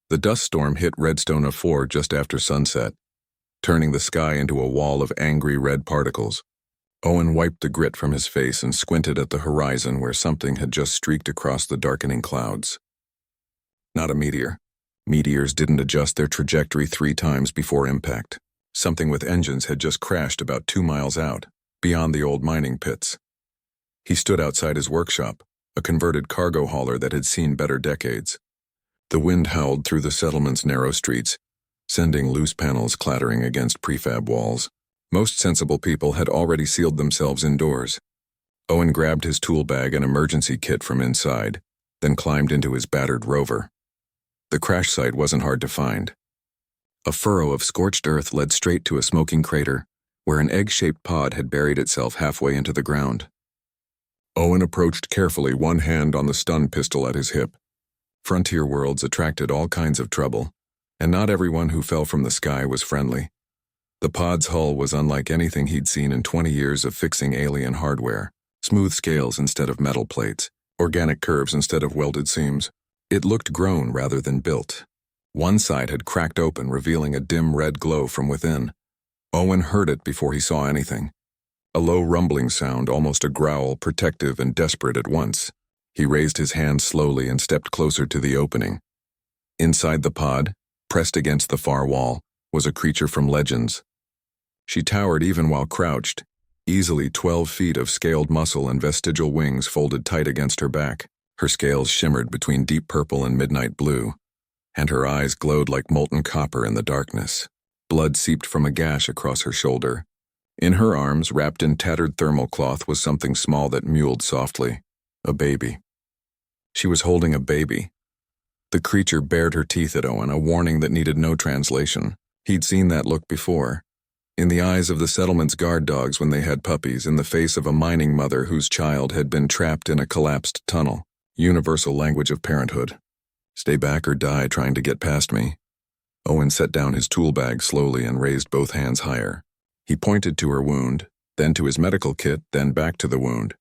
The dust storm hit Redstone of 4 just after sunset, turning the sky into a wall of angry red particles. Owen wiped the grit from his face and squinted at the horizon where something had just streaked across the darkening clouds. Not a meteor. Meteors didn't adjust their trajectory 3 times before impact. Something with engines had just crashed about 2 miles out, beyond the old mining pits. He stood outside his workshop, a converted cargo hauler that had seen better decades. The wind howled through the settlement's narrow streets, sending loose panels clattering against prefab walls. Most sensible people had already sealed themselves indoors. Owen grabbed his tool bag and emergency kit from inside, then climbed into his battered rover. The crash site wasn't hard to find. A furrow of scorched earth led straight to a smoking crater, where an egg-shaped pod had buried itself halfway into the ground. Owen approached carefully, one hand on the stun pistol at his hip. Frontier worlds attracted all kinds of trouble, and not everyone who fell from the sky was friendly. The pod's hull was unlike anything he'd seen in 20 years of fixing alien hardware. Smooth scales instead of metal plates, organic curves instead of welded seams. It looked grown rather than built. One side had cracked open, revealing a dim red glow from within. Owen heard it before he saw anything. A low rumbling sound, almost a growl, protective and desperate at once. He raised his hand slowly and stepped closer to the opening. Inside the pod, pressed against the far wall, was a creature from Legends. She towered even while crouched, easily 12 feet of scaled muscle and vestigial wings folded tight against her back. Her scales shimmered between deep purple and midnight blue, and her eyes glowed like molten copper in the darkness. Blood seeped from a gash across her shoulder. In her arms, wrapped in tattered thermal cloth, was something small that mewled softly. A baby. She was holding a baby. The creature bared her teeth at Owen, a warning that needed no translation. He'd seen that look before. In the eyes of the settlement's guard dogs when they had puppies, in the face of a mining mother whose child had been trapped in a collapsed tunnel. Universal language of parenthood. Stay back or die trying to get past me. Owen set down his tool bag slowly and raised both hands higher. He pointed to her wound, then to his medical kit, then back to the wound.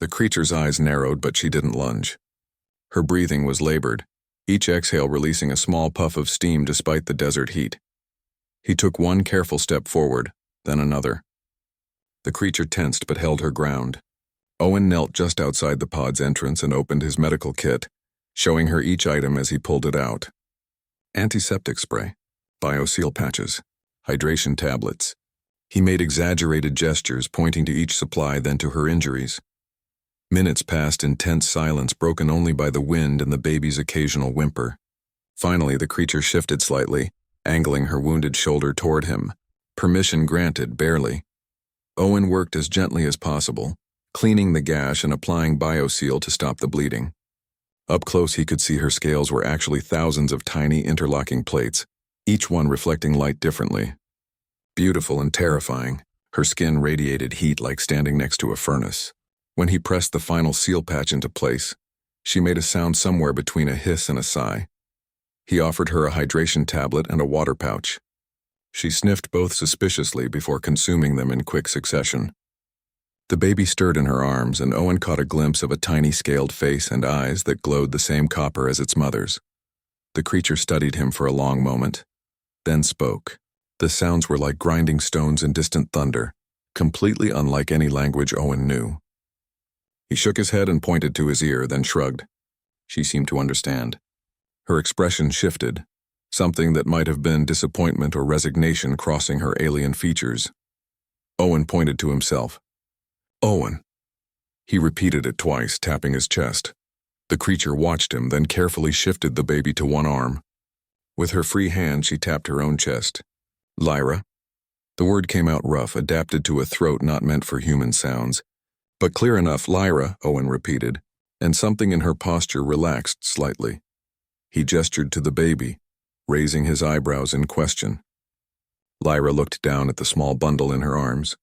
The creature's eyes narrowed, but she didn't lunge. Her breathing was labored, each exhale releasing a small puff of steam despite the desert heat. He took one careful step forward, then another. The creature tensed but held her ground. Owen knelt just outside the pod's entrance and opened his medical kit, showing her each item as he pulled it out. Antiseptic spray, bioseal patches, hydration tablets. He made exaggerated gestures, pointing to each supply, then to her injuries. Minutes passed in tense silence, broken only by the wind and the baby's occasional whimper. Finally, the creature shifted slightly, angling her wounded shoulder toward him. Permission granted, barely. Owen worked as gently as possible, cleaning the gash and applying bioseal to stop the bleeding. Up close, he could see her scales were actually thousands of tiny interlocking plates, each one reflecting light differently. Beautiful and terrifying, her skin radiated heat like standing next to a furnace. When he pressed the final seal patch into place, she made a sound somewhere between a hiss and a sigh. He offered her a hydration tablet and a water pouch. She sniffed both suspiciously before consuming them in quick succession. The baby stirred in her arms, and Owen caught a glimpse of a tiny scaled face and eyes that glowed the same copper as its mother's. The creature studied him for a long moment, then spoke. The sounds were like grinding stones and distant thunder, completely unlike any language Owen knew. He shook his head and pointed to his ear, then shrugged. She seemed to understand. Her expression shifted, something that might have been disappointment or resignation crossing her alien features. Owen pointed to himself. Owen. He repeated it twice, tapping his chest. The creature watched him, then carefully shifted the baby to one arm. With her free hand, she tapped her own chest. Lyra. The word came out rough, adapted to a throat not meant for human sounds. But clear enough. Lyra, Owen repeated, and something in her posture relaxed slightly. He gestured to the baby, raising his eyebrows in question. Lyra looked down at the small bundle in her arms,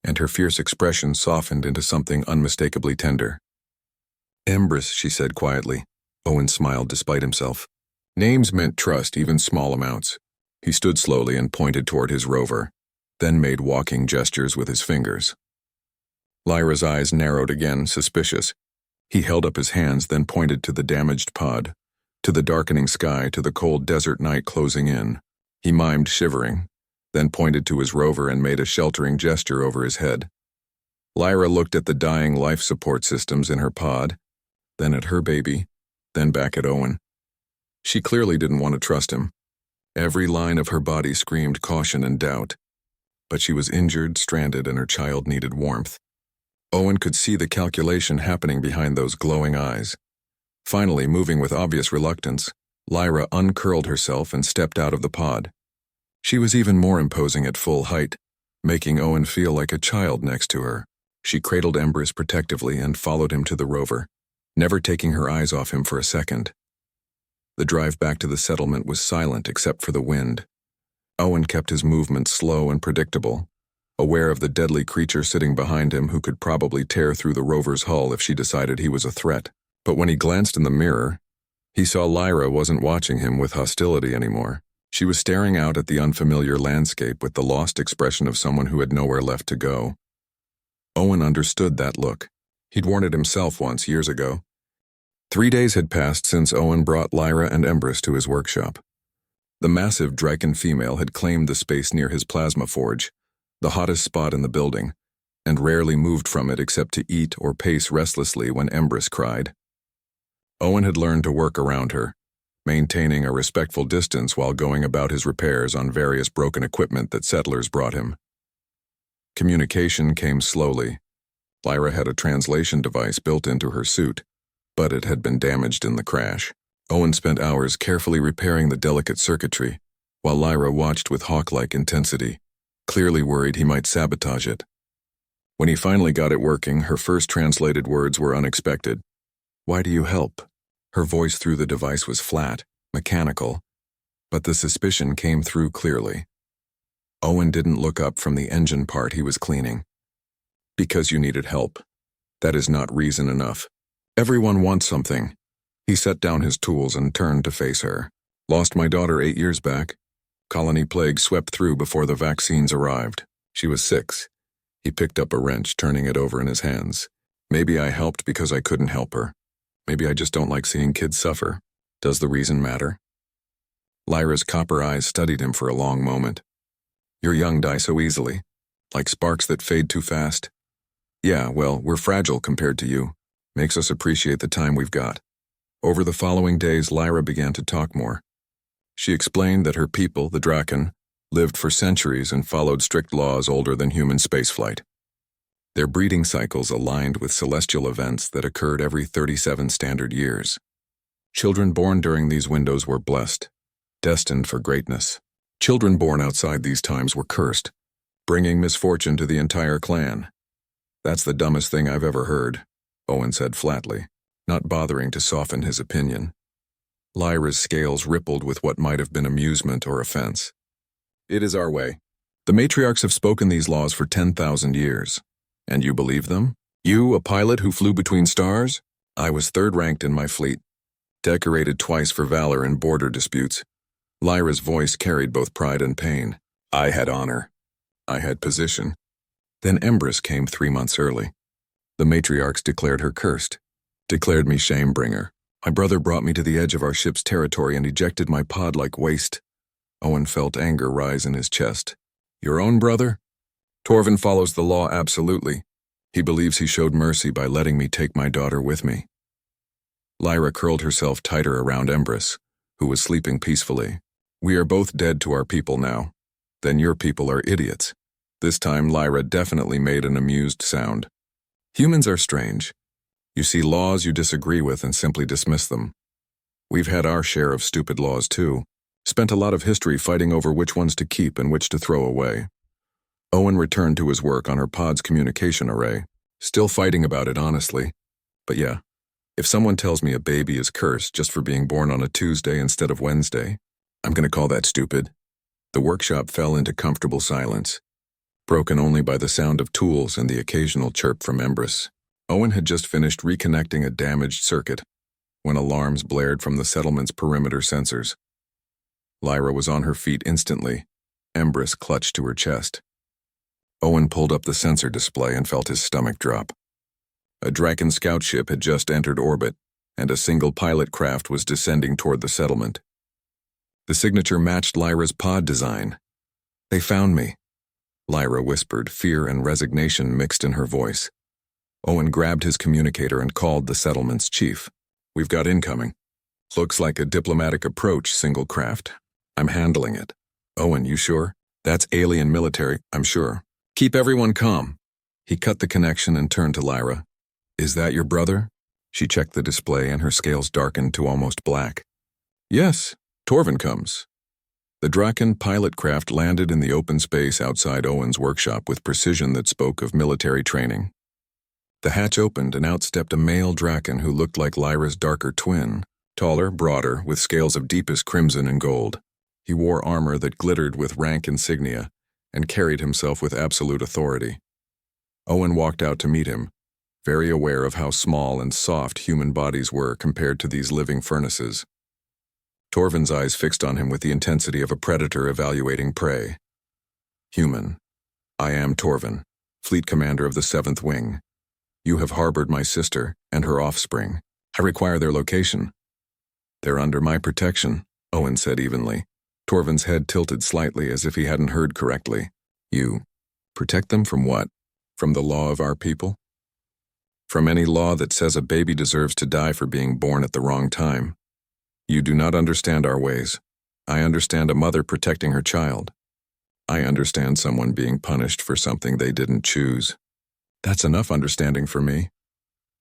and her fierce expression softened into something unmistakably tender. Empress, she said quietly. Owen smiled despite himself. Names meant trust, even small amounts. He stood slowly and pointed toward his rover, then made walking gestures with his fingers. Lyra's eyes narrowed again, suspicious. He held up his hands, then pointed to the damaged pod. to the darkening sky, to the cold desert night closing in. He mimed, shivering, then pointed to his rover and made a sheltering gesture over his head. Lyra looked at the dying life support systems in her pod, then at her baby, then back at Owen. She clearly didn't want to trust him. Every line of her body screamed caution and doubt. But she was injured, stranded, and her child needed warmth. Owen could see the calculation happening behind those glowing eyes. Finally, moving with obvious reluctance, Lyra uncurled herself and stepped out of the pod. She was even more imposing at full height, making Owen feel like a child next to her. She cradled Empress protectively and followed him to the rover, never taking her eyes off him for a second. The drive back to the settlement was silent except for the wind. Owen kept his movements slow and predictable, aware of the deadly creature sitting behind him who could probably tear through the rover's hull if she decided he was a threat. But when he glanced in the mirror, he saw Lyra wasn't watching him with hostility anymore. She was staring out at the unfamiliar landscape with the lost expression of someone who had nowhere left to go. Owen understood that look. He'd worn it himself once, years ago. 3 days had passed since Owen brought Lyra and Empress to his workshop. The massive Draken female had claimed the space near his plasma forge, the hottest spot in the building, and rarely moved from it except to eat or pace restlessly when Empress cried. Owen had learned to work around her, maintaining a respectful distance while going about his repairs on various broken equipment that settlers brought him. Communication came slowly. Lyra had a translation device built into her suit, but it had been damaged in the crash. Owen spent hours carefully repairing the delicate circuitry, while Lyra watched with hawk-like intensity, clearly worried he might sabotage it. When he finally got it working, her first translated words were unexpected. "Why do you help?" Her voice through the device was flat, mechanical, but the suspicion came through clearly. Owen didn't look up from the engine part he was cleaning. "Because you needed help. That is not reason enough. Everyone wants something." He set down his tools and turned to face her. "Lost my daughter 8 years back. Colony plague swept through before the vaccines arrived. She was 6. He picked up a wrench, turning it over in his hands. "Maybe I helped because I couldn't help her. Maybe I just don't like seeing kids suffer. Does the reason matter?" Lyra's copper eyes studied him for a long moment. "Your young die so easily, like sparks that fade too fast. Yeah, well, we're fragile compared to you. Makes us appreciate the time we've got." Over the following days, Lyra began to talk more. She explained that her people, the Draken, lived for centuries and followed strict laws older than human spaceflight. Their breeding cycles aligned with celestial events that occurred every 37 standard years. Children born during these windows were blessed, destined for greatness. Children born outside these times were cursed, bringing misfortune to the entire clan. "That's the dumbest thing I've ever heard," Owen said flatly, not bothering to soften his opinion. Lyra's scales rippled with what might have been amusement or offense. "It is our way. The matriarchs have spoken these laws for 10,000 years. And you believe them? You, a pilot who flew between stars? I was third-ranked in my fleet, decorated twice for valor in border disputes." Lyra's voice carried both pride and pain. "I had honor. I had position. Then Empress came 3 months early. The matriarchs declared her cursed, declared me shame-bringer. My brother brought me to the edge of our ship's territory and ejected my pod like waste." Owen felt anger rise in his chest. "Your own brother? Torvin follows the law absolutely. He believes he showed mercy by letting me take my daughter with me." Lyra curled herself tighter around Empress, who was sleeping peacefully. "We are both dead to our people now. Then your people are idiots." This time Lyra definitely made an amused sound. "Humans are strange. You see laws you disagree with and simply dismiss them. We've had our share of stupid laws too. Spent a lot of history fighting over which ones to keep and which to throw away." Owen returned to his work on her pod's communication array, still fighting about it honestly. But yeah, if someone tells me a baby is cursed just for being born on a Tuesday instead of Wednesday, I'm gonna call that stupid. The workshop fell into comfortable silence, broken only by the sound of tools and the occasional chirp from Empress. Owen had just finished reconnecting a damaged circuit when alarms blared from the settlement's perimeter sensors. Lyra was on her feet instantly, Empress clutched to her chest. Owen pulled up the sensor display and felt his stomach drop. A Draken scout ship had just entered orbit, and a single pilot craft was descending toward the settlement. The signature matched Lyra's pod design. "They found me," Lyra whispered, fear and resignation mixed in her voice. Owen grabbed his communicator and called the settlement's chief. "We've got incoming. Looks like a diplomatic approach, single craft. I'm handling it." "Owen, you sure? That's alien military, I'm sure. Keep everyone calm." He cut the connection and turned to Lyra. "Is that your brother?" She checked the display and her scales darkened to almost black. "Yes, Torvin comes." The Draken pilot craft landed in the open space outside Owen's workshop with precision that spoke of military training. The hatch opened and out stepped a male Draken who looked like Lyra's darker twin, taller, broader, with scales of deepest crimson and gold. He wore armor that glittered with rank insignia and carried himself with absolute authority. Owen walked out to meet him, very aware of how small and soft human bodies were compared to these living furnaces. Torvin's eyes fixed on him with the intensity of a predator evaluating prey. "Human. I am Torvin, fleet commander of the 7th Wing. You have harbored my sister and her offspring. I require their location." "They're under my protection," Owen said evenly. Torvin's head tilted slightly as if he hadn't heard correctly. "You protect them from what? From the law of our people?" "From any law that says a baby deserves to die for being born at the wrong time. You do not understand our ways. I understand a mother protecting her child. I understand someone being punished for something they didn't choose. That's enough understanding for me."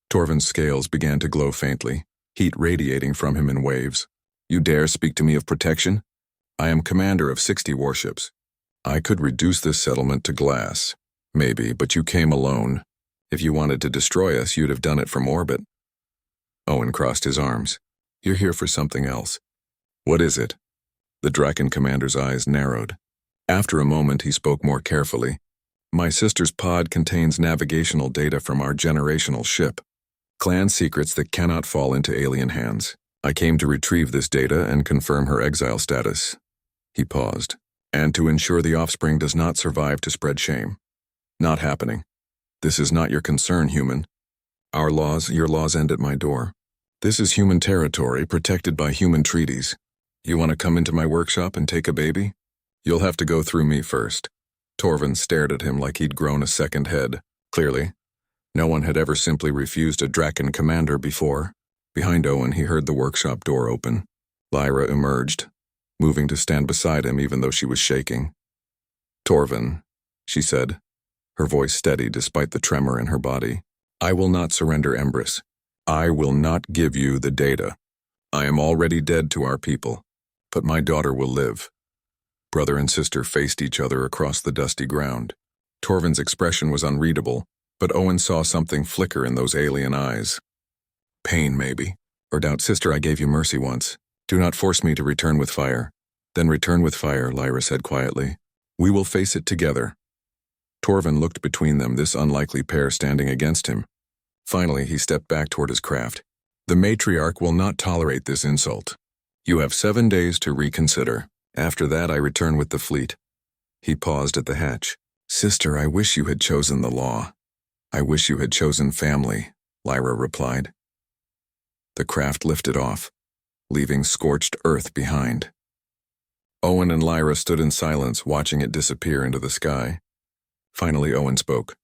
Torvin's scales began to glow faintly, heat radiating from him in waves. "You dare speak to me of protection? I am commander of 60 warships. I could reduce this settlement to glass. Maybe, but you came alone. If you wanted to destroy us, you'd have done it from orbit." Owen crossed his arms. "You're here for something else." "What is it?" The Draken commander's eyes narrowed. After a moment, he spoke more carefully. "My sister's pod contains navigational data from our generational ship. Clan secrets that cannot fall into alien hands. I came to retrieve this data and confirm her exile status." He paused. "And to ensure the offspring does not survive to spread shame." "Not happening. This is not your concern, human. Your laws end at my door. This is human territory protected by human treaties. You want to come into my workshop and take a baby? You'll have to go through me first." Torvin stared at him like he'd grown a second head. Clearly, no one had ever simply refused a Draken commander before. Behind Owen, he heard the workshop door open. Lyra emerged, moving to stand beside him even though she was shaking. "Torvin," she said, her voice steady despite the tremor in her body. "I will not surrender Embrys. I will not give you the data. I am already dead to our people, but my daughter will live." Brother and sister faced each other across the dusty ground. Torvin's expression was unreadable, but Owen saw something flicker in those alien eyes. "Pain, maybe. Or doubt, sister, I gave you mercy once. Do not force me to return with fire." "Then return with fire," Lyra said quietly. "We will face it together." Torvin looked between them, this unlikely pair standing against him. Finally, he stepped back toward his craft. "The matriarch will not tolerate this insult. You have 7 days to reconsider. After that, I return with the fleet." He paused at the hatch. "Sister, I wish you had chosen the law. I wish you had chosen family," Lyra replied. The craft lifted off, leaving scorched earth behind. Owen and Lyra stood in silence, watching it disappear into the sky. Finally, Owen spoke.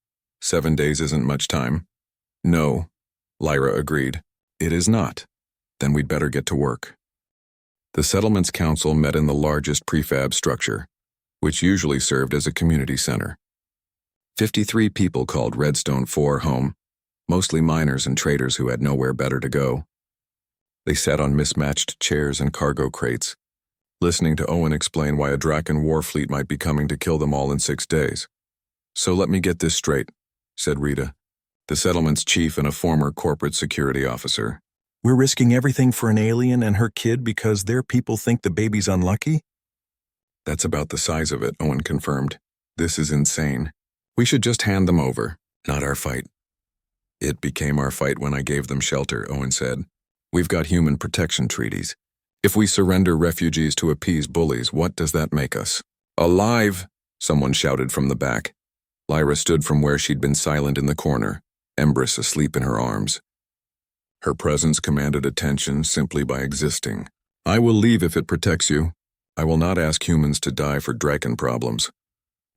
7 days isn't much time." "No," Lyra agreed. "It is not. Then we'd better get to work." The settlement's council met in the largest prefab structure, which usually served as a community center. 53 people called Redstone 4 home, mostly miners and traders who had nowhere better to go. They sat on mismatched chairs and cargo crates, listening to Owen explain why a Draken war fleet might be coming to kill them all in 6 days. "So let me get this straight," said Rita, the settlement's chief and a former corporate security officer. "We're risking everything for an alien and her kid because their people think the baby's unlucky?" "That's about the size of it," Owen confirmed. "This is insane. We should just hand them over, not our fight." "It became our fight when I gave them shelter," Owen said. "We've got human protection treaties. If we surrender refugees to appease bullies, what does that make us?" "Alive!" someone shouted from the back. Lyra stood from where she'd been silent in the corner, Embrys asleep in her arms. Her presence commanded attention simply by existing. I will leave if it protects you. I will not ask humans to die for Draken problems.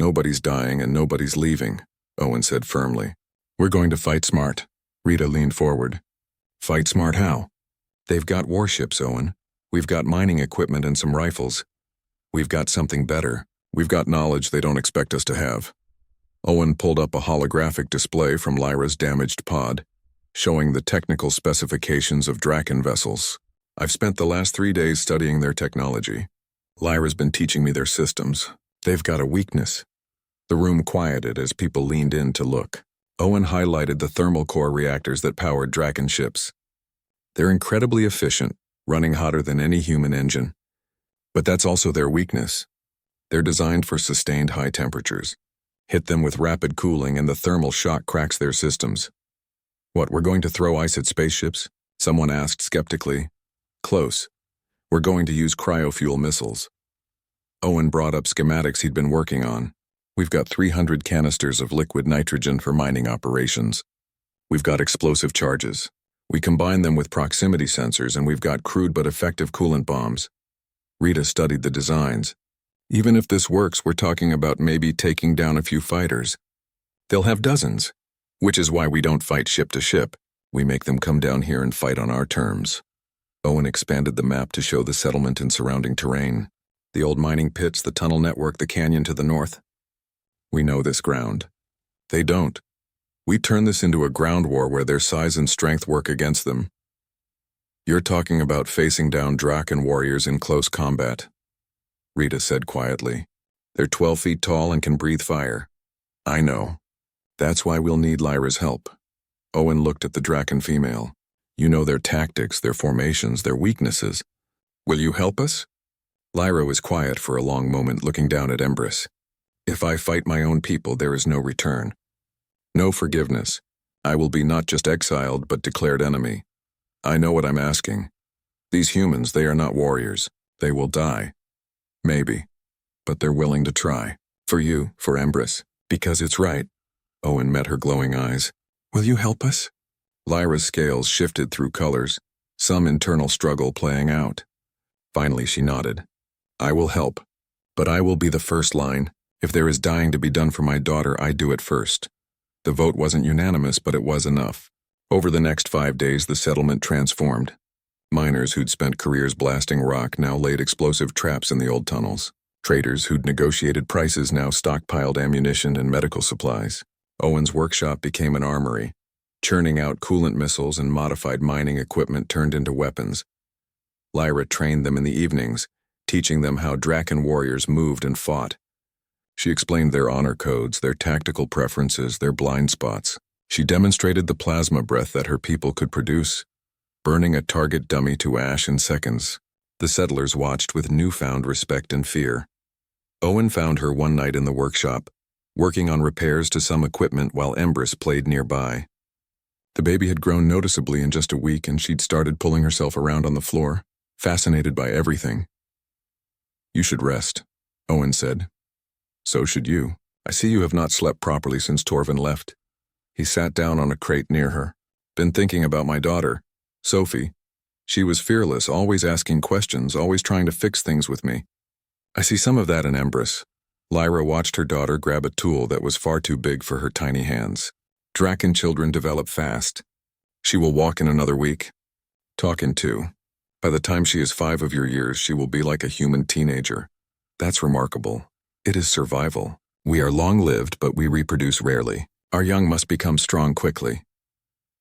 Nobody's dying and nobody's leaving, Owen said firmly. We're going to fight smart. Rita leaned forward. Fight smart how? They've got warships, Owen. We've got mining equipment and some rifles. We've got something better. We've got knowledge they don't expect us to have. Owen pulled up a holographic display from Lyra's damaged pod, showing the technical specifications of Draken vessels. I've spent the last 3 days studying their technology. Lyra's been teaching me their systems. They've got a weakness. The room quieted as people leaned in to look. Owen highlighted the thermal core reactors that powered Draken ships. They're incredibly efficient, running hotter than any human engine. But that's also their weakness. They're designed for sustained high temperatures. Hit them with rapid cooling and the thermal shock cracks their systems. What, we're going to throw ice at spaceships? Someone asked skeptically. Close. We're going to use cryofuel missiles. Owen brought up schematics he'd been working on. We've got 300 canisters of liquid nitrogen for mining operations. We've got explosive charges. We combine them with proximity sensors and we've got crude but effective coolant bombs. Rita studied the designs. Even if this works, we're talking about maybe taking down a few fighters. They'll have dozens, which is why we don't fight ship to ship. We make them come down here and fight on our terms. Owen expanded the map to show the settlement and surrounding terrain. The old mining pits, the tunnel network, the canyon to the north. We know this ground. They don't. We turn this into a ground war where their size and strength work against them. You're talking about facing down Draken warriors in close combat, Rita said quietly. They're 12 feet tall and can breathe fire. I know. That's why we'll need Lyra's help. Owen looked at the Draken female. You know their tactics, their formations, their weaknesses. Will you help us? Lyra was quiet for a long moment, looking down at Empress. If I fight my own people, there is no return. No forgiveness. I will be not just exiled, but declared enemy. I know what I'm asking. These humans, they are not warriors. They will die. Maybe. But they're willing to try. For you, for Empress. Because it's right. Owen met her glowing eyes. Will you help us? Lyra's scales shifted through colors, some internal struggle playing out. Finally, she nodded. I will help. But I will be the first line. If there is dying to be done for my daughter, I do it first. The vote wasn't unanimous, but it was enough. Over the next 5 days, the settlement transformed. Miners who'd spent careers blasting rock now laid explosive traps in the old tunnels. Traders who'd negotiated prices now stockpiled ammunition and medical supplies. Owen's workshop became an armory, churning out coolant missiles and modified mining equipment turned into weapons. Lyra trained them in the evenings, teaching them how Draken warriors moved and fought. She explained their honor codes, their tactical preferences, their blind spots. She demonstrated the plasma breath that her people could produce, burning a target dummy to ash in seconds. The settlers watched with newfound respect and fear. Owen found her one night in the workshop, working on repairs to some equipment while Empress played nearby. The baby had grown noticeably in just a week and she'd started pulling herself around on the floor, fascinated by everything. You should rest, Owen said. So should you. I see you have not slept properly since Torvin left. He sat down on a crate near her. Been thinking about my daughter, Sophie. She was fearless, always asking questions, always trying to fix things with me. I see some of that in Empress. Lyra watched her daughter grab a tool that was far too big for her tiny hands. Draken children develop fast. She will walk in another week. Talk in 2. By the time she is 5 of your years, she will be like a human teenager. That's remarkable. It is survival. We are long-lived, but we reproduce rarely. Our young must become strong quickly.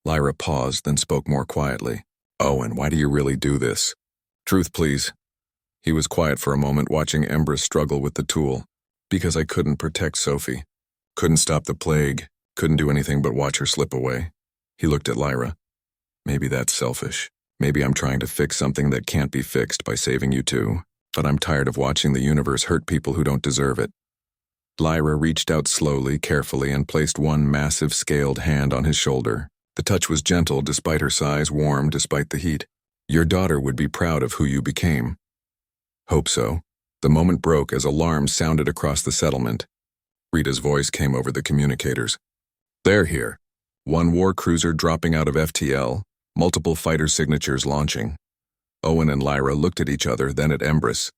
Lyra paused, then spoke more quietly. Owen, why do you really do this? Truth, please. He was quiet for a moment, watching Empress struggle with the tool. Because I couldn't protect Sophie. Couldn't stop the plague. Couldn't do anything but watch her slip away. He looked at Lyra. Maybe that's selfish. Maybe I'm trying to fix something that can't be fixed by saving you too. But I'm tired of watching the universe hurt people who don't deserve it. Lyra reached out slowly, carefully, and placed one massive scaled hand on his shoulder. The touch was gentle despite her size, warm despite the heat. Your daughter would be proud of who you became. Hope so. The moment broke as alarms sounded across the settlement. Rita's voice came over the communicators. They're here. One war cruiser dropping out of FTL, multiple fighter signatures launching. Owen and Lyra looked at each other, then at Empress.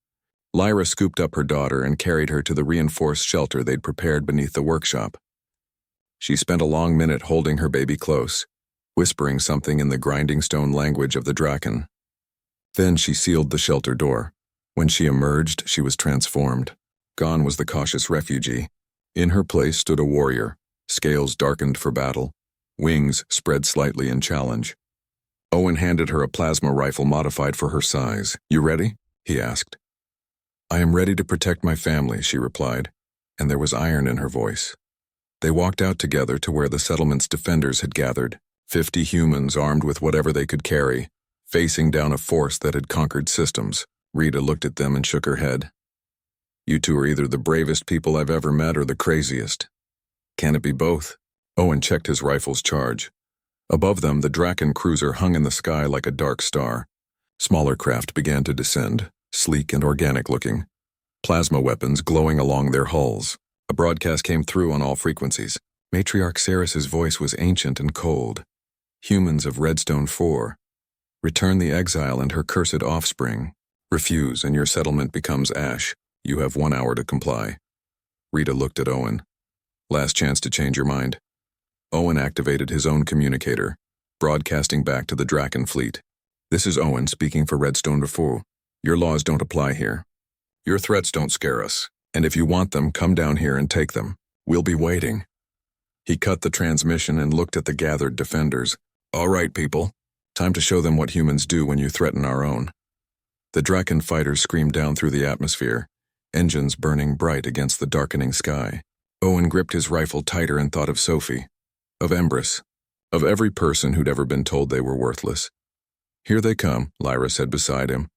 Lyra scooped up her daughter and carried her to the reinforced shelter they'd prepared beneath the workshop. She spent a long minute holding her baby close, whispering something in the grinding stone language of the Draken. Then she sealed the shelter door. When she emerged, she was transformed. Gone was the cautious refugee. In her place stood a warrior, scales darkened for battle, wings spread slightly in challenge. Owen handed her a plasma rifle modified for her size. "You ready?" he asked. "I am ready to protect my family," she replied, and there was iron in her voice. They walked out together to where the settlement's defenders had gathered, 50 humans armed with whatever they could carry, facing down a force that had conquered systems. Rita looked at them and shook her head. "You two are either the bravest people I've ever met or the craziest. Can it be both?" Owen checked his rifle's charge. Above them, the Draken cruiser hung in the sky like a dark star. Smaller craft began to descend, sleek and organic-looking, plasma weapons glowing along their hulls. A broadcast came through on all frequencies. Matriarch Ceres's voice was ancient and cold. "Humans of Redstone 4, return the exile and her cursed offspring. Refuse, and your settlement becomes ash. You have 1 hour to comply." Rita looked at Owen. "Last chance to change your mind." Owen activated his own communicator, broadcasting back to the Draken fleet. "This is Owen speaking for Redstone 4. Your laws don't apply here. Your threats don't scare us, and if you want them, come down here and take them. We'll be waiting." He cut the transmission and looked at the gathered defenders. "All right, people. Time to show them what humans do when you threaten our own." The Draken fighters screamed down through the atmosphere, engines burning bright against the darkening sky. Owen gripped his rifle tighter and thought of Sophie, of Empress, of every person who'd ever been told they were worthless. "Here they come," Lyra said beside him.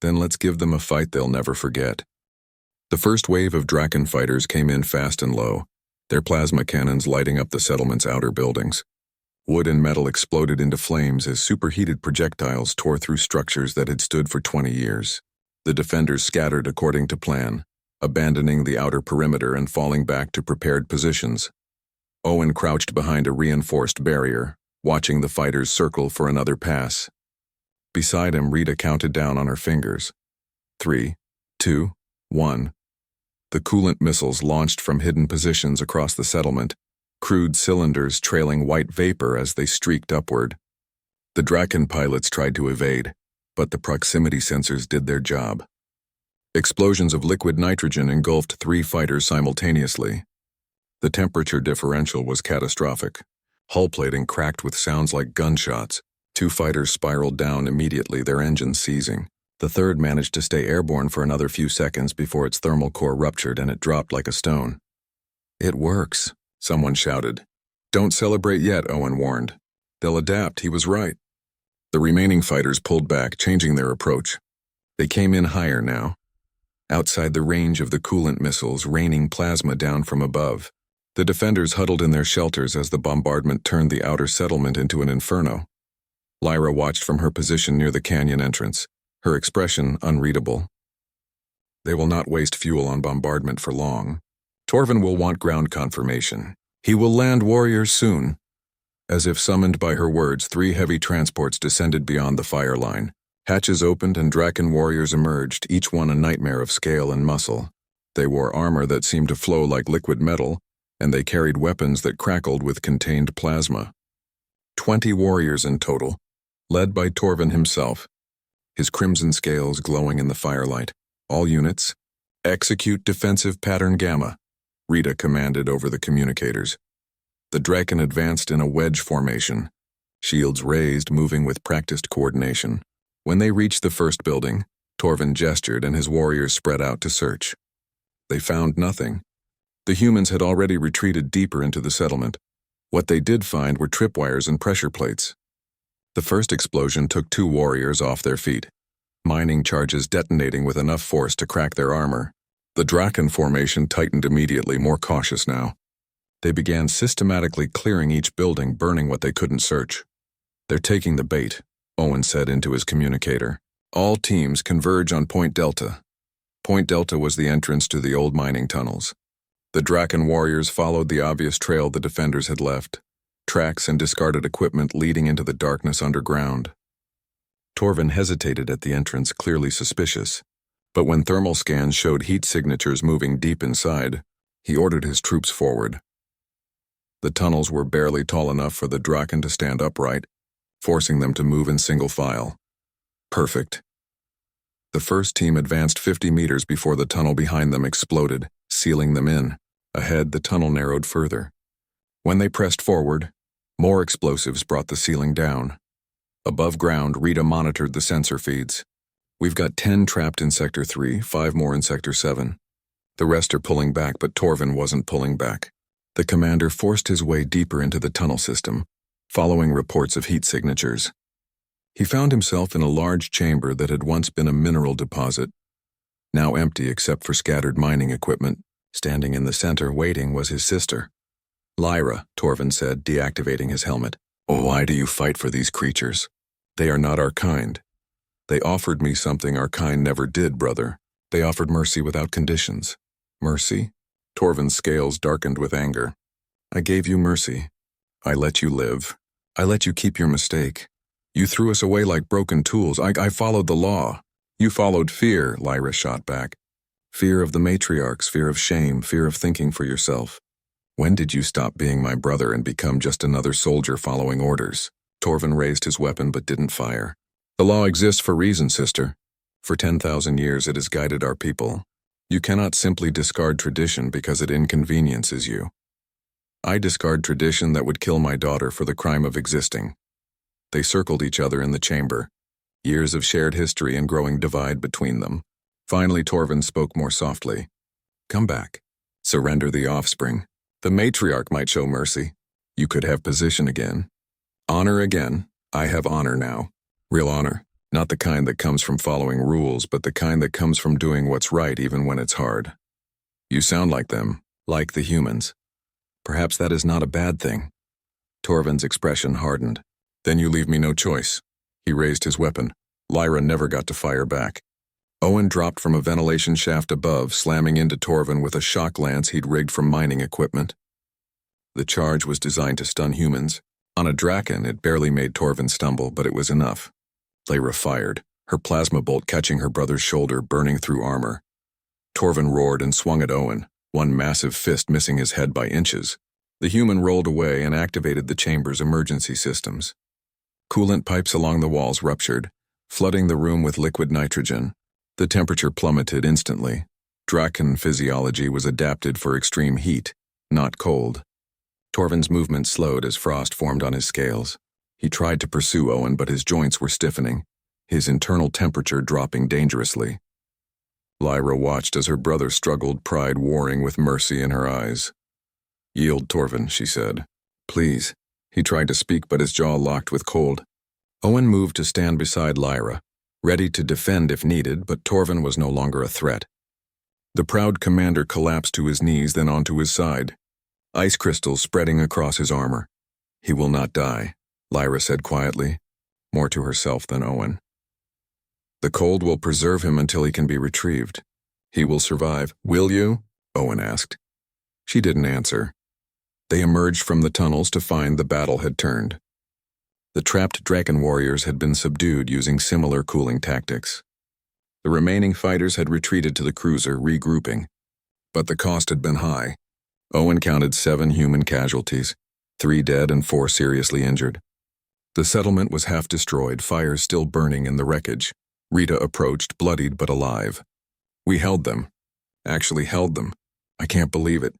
"Then let's give them a fight they'll never forget." The first wave of Draken fighters came in fast and low, their plasma cannons lighting up the settlement's outer buildings. Wood and metal exploded into flames as superheated projectiles tore through structures that had stood for 20 years. The defenders scattered according to plan, abandoning the outer perimeter and falling back to prepared positions. Owen crouched behind a reinforced barrier, watching the fighters circle for another pass. Beside him, Rita counted down on her fingers. 3, 2, 1. The coolant missiles launched from hidden positions across the settlement, crude cylinders trailing white vapor as they streaked upward. The Draken pilots tried to evade, but the proximity sensors did their job. Explosions of liquid nitrogen engulfed 3 fighters simultaneously. The temperature differential was catastrophic. Hull plating cracked with sounds like gunshots. 2 fighters spiraled down immediately, their engines seizing. The third managed to stay airborne for another few seconds before its thermal core ruptured and it dropped like a stone. "It works," someone shouted. "Don't celebrate yet," Owen warned. "They'll adapt, he was right." The remaining fighters pulled back, changing their approach. They came in higher now, outside the range of the coolant missiles raining plasma down from above. The defenders huddled in their shelters as the bombardment turned the outer settlement into an inferno. Lyra watched from her position near the canyon entrance, her expression unreadable. "They will not waste fuel on bombardment for long. Torvin will want ground confirmation. He will land warriors soon." As if summoned by her words, 3 heavy transports descended beyond the fire line. Hatches opened and Draken warriors emerged, each one a nightmare of scale and muscle. They wore armor that seemed to flow like liquid metal, and they carried weapons that crackled with contained plasma. 20 warriors in total, led by Torvin himself, his crimson scales glowing in the firelight. "All units, execute defensive pattern Gamma," Rita commanded over the communicators. The Draken advanced in a wedge formation, shields raised, moving with practiced coordination. When they reached the first building, Torvin gestured and his warriors spread out to search. They found nothing. The humans had already retreated deeper into the settlement. What they did find were tripwires and pressure plates. The first explosion took 2 warriors off their feet, mining charges detonating with enough force to crack their armor. The Draken formation tightened immediately, more cautious now. They began systematically clearing each building, burning what they couldn't search. "They're taking the bait," Owen said into his communicator. "All teams converge on Point Delta." Point Delta was the entrance to the old mining tunnels. The Draken warriors followed the obvious trail the defenders had left, tracks and discarded equipment leading into the darkness underground. Torvin hesitated at the entrance, clearly suspicious. But when thermal scans showed heat signatures moving deep inside, he ordered his troops forward. The tunnels were barely tall enough for the Draken to stand upright, forcing them to move in single file. Perfect. The first team advanced 50 meters before the tunnel behind them exploded, sealing them in. Ahead, the tunnel narrowed further. When they pressed forward, more explosives brought the ceiling down. Above ground, Rita monitored the sensor feeds. We've got 10 trapped in Sector 3, 5 more in Sector 7. The rest are pulling back, but Torvin wasn't pulling back. The commander forced his way deeper into the tunnel system, following reports of heat signatures. He found himself in a large chamber that had once been a mineral deposit, now empty except for scattered mining equipment. Standing in the center, waiting, was his sister. Lyra, Torvin said, deactivating his helmet. Why do you fight for these creatures? They are not our kind. They offered me something our kind never did, brother. They offered mercy without conditions. Mercy? Torvin's scales darkened with anger. I gave you mercy. I let you live. I let you keep your mistake. You threw us away like broken tools. I followed the law. You followed fear, Lyra shot back. Fear of the matriarchs, fear of shame, fear of thinking for yourself. When did you stop being my brother and become just another soldier following orders? Torvin raised his weapon but didn't fire. The law exists for reason, sister. For 10,000 years it has guided our people. You cannot simply discard tradition because it inconveniences you. I discard tradition that would kill my daughter for the crime of existing. They circled each other in the chamber, years of shared history and growing divide between them. Finally, Torvin spoke more softly. Come back. Surrender the offspring. The matriarch might show mercy. You could have position again. Honor again. I have honor now. Real honor. Not the kind that comes from following rules, but the kind that comes from doing what's right even when it's hard. You sound like them, like the humans. Perhaps that is not a bad thing. Torvin's expression hardened. Then you leave me no choice. He raised his weapon. Lyra never got to fire back. Owen dropped from a ventilation shaft above, slamming into Torvin with a shock lance he'd rigged from mining equipment. The charge was designed to stun humans. On a Draken, it barely made Torvin stumble, but it was enough. Lyra fired, her plasma bolt catching her brother's shoulder, burning through armor. Torvin roared and swung at Owen, one massive fist missing his head by inches. The human rolled away and activated the chamber's emergency systems. Coolant pipes along the walls ruptured, flooding the room with liquid nitrogen. The temperature plummeted instantly. Draken physiology was adapted for extreme heat, not cold. Torvin's movement slowed as frost formed on his scales. He tried to pursue Owen, but his joints were stiffening, his internal temperature dropping dangerously. Lyra watched as her brother struggled, pride warring with mercy in her eyes. Yield, Torvin, she said. Please. He tried to speak, but his jaw locked with cold. Owen moved to stand beside Lyra, ready to defend if needed, but Torvin was no longer a threat. The proud commander collapsed to his knees, then onto his side, ice crystals spreading across his armor. He will not die, Lyra said quietly, more to herself than Owen. The cold will preserve him until he can be retrieved. He will survive. Will you? Owen asked. She didn't answer. They emerged from the tunnels to find the battle had turned. The trapped Draken warriors had been subdued using similar cooling tactics. The remaining fighters had retreated to the cruiser, regrouping. But the cost had been high. Owen counted 7 human casualties, 3 dead and 4 seriously injured. The settlement was half destroyed, fires still burning in the wreckage. Rita approached, bloodied but alive. We held them. Actually held them. I can't believe it.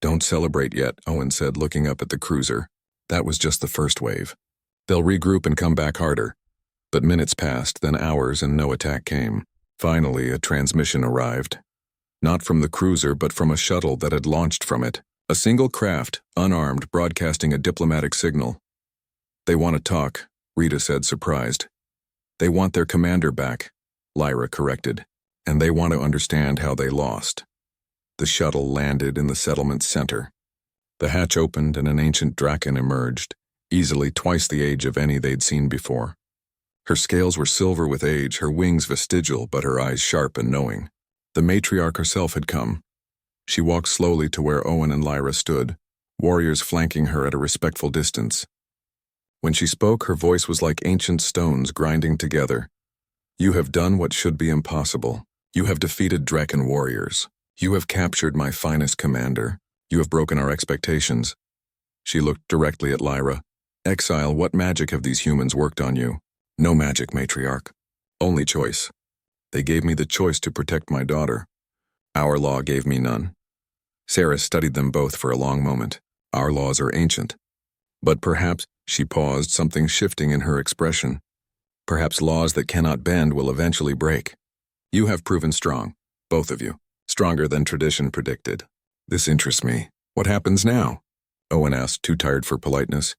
Don't celebrate yet, Owen said, looking up at the cruiser. That was just the first wave. They'll regroup and come back harder. But minutes passed, then hours, and no attack came. Finally, a transmission arrived. Not from the cruiser, but from a shuttle that had launched from it. A single craft, unarmed, broadcasting a diplomatic signal. They want to talk, Rita said, surprised. They want their commander back, Lyra corrected. And they want to understand how they lost. The shuttle landed in the settlement's center. The hatch opened and an ancient Draken emerged, easily twice the age of any they'd seen before. Her scales were silver with age, her wings vestigial, but her eyes sharp and knowing. The matriarch herself had come. She walked slowly to where Owen and Lyra stood, warriors flanking her at a respectful distance. When she spoke, her voice was like ancient stones grinding together. You have done what should be impossible. You have defeated Draken warriors. You have captured my finest commander. You have broken our expectations. She looked directly at Lyra. Exile, what magic have these humans worked on you? No magic, matriarch. Only choice. They gave me the choice to protect my daughter. Our law gave me none. Sarah studied them both for a long moment. Our laws are ancient. But perhaps, she paused, something shifting in her expression. Perhaps laws that cannot bend will eventually break. You have proven strong, both of you, stronger than tradition predicted. This interests me. What happens now? Owen asked, too tired for politeness.